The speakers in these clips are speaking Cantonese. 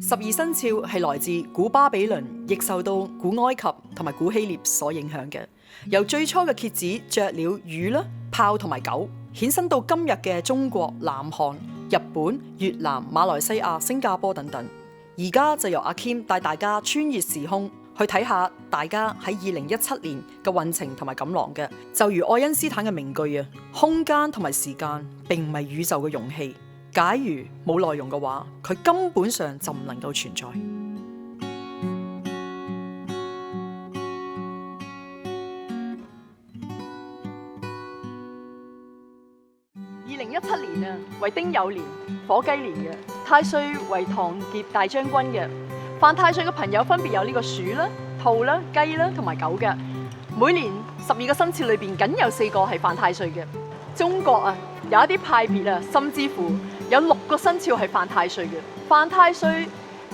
12生肖係來自古巴比倫，亦受到古埃及同埋古希臘所影響嘅。由最初嘅蠍子、雀鳥、魚啦、豹同埋狗，衍生到今日嘅中國、南韓、日本、越南、馬來西亞、新加坡等等。而家就由阿 Kim 帶大家穿越時空，去睇下大家喺2017年嘅運程同埋錦囊嘅。就如愛因斯坦嘅名句啊，空間同埋時間並唔係宇宙嘅容器。假如冇內容嘅話，佢根本上就唔能夠存在。2017年啊，為丁酉年、火雞年嘅，太歲為唐劫大將軍嘅。犯太歲嘅朋友分別有呢個鼠啦、兔啦、雞啦同埋狗嘅。每年12個生肖裏邊，僅有4個係犯太歲嘅。中國啊，有一啲派別啊，甚至乎有6個生肖係犯太歲嘅。犯太歲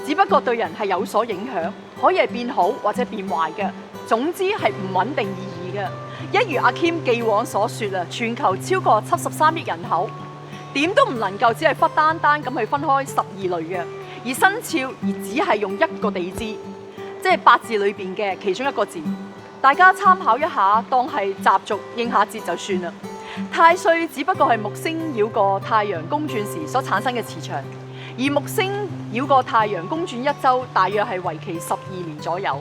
只不過對人係有所影響，可以係變好或者變壞嘅。總之係唔穩定意義嘅。一如阿 Kim 既往所說啊，全球超過73億人口，點都唔能夠只係單單咁去分開12類嘅，而生肖而只係用一個地支，即係八字裏邊嘅其中一個字。大家參考一下，當係習俗應下節就算啦。太歲只不過係木星繞過太陽公轉時所產生嘅磁場，而木星繞過太陽公轉一周，大約係為期12年左右。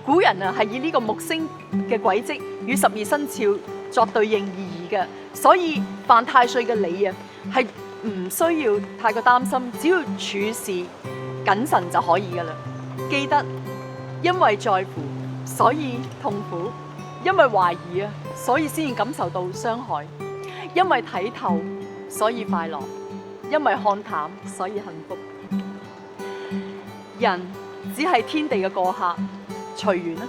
古人啊係以呢個木星嘅軌跡與12生肖作對應意義嘅，所以犯太歲嘅你啊係唔需要太過擔心，只要處事謹慎就可以噶啦。記得，因為在乎，所以痛苦。因為懷疑啊，所以先至感受到傷害；因為睇透，所以快樂；因為看淡，所以幸福。人只係天地嘅過客，隨緣啦。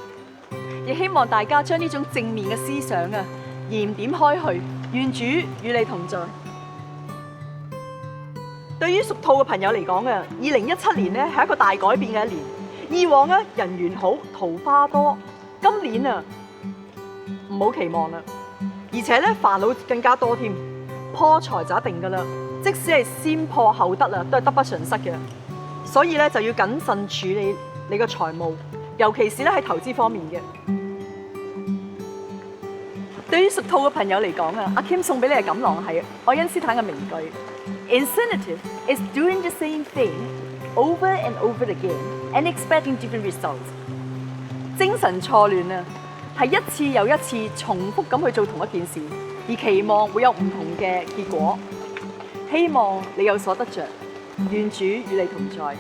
亦希望大家將呢種正面嘅思想啊，燃點開去。願主與你同在。對於屬兔嘅朋友嚟講啊，2017年咧係一個大改變嘅一年。以往啊，人緣好，桃花多，今年啊，唔好期望啦，而且咧煩惱更加多添，破財就一定噶啦，即使係先破後得啦，都係得不償失嘅。所以咧就要謹慎處理你嘅財務，尤其是咧喺投資方面嘅。對於屬兔嘅朋友嚟講啊，阿 Kim 送俾你嘅錦囊係愛因斯坦嘅名句 ：Insanity is doing the same thing over and over again and expecting different results。精神錯亂啊！係一次又一次重複咁去做同一件事，而期望會有唔同嘅結果。希望你有所得着，願主與你同在。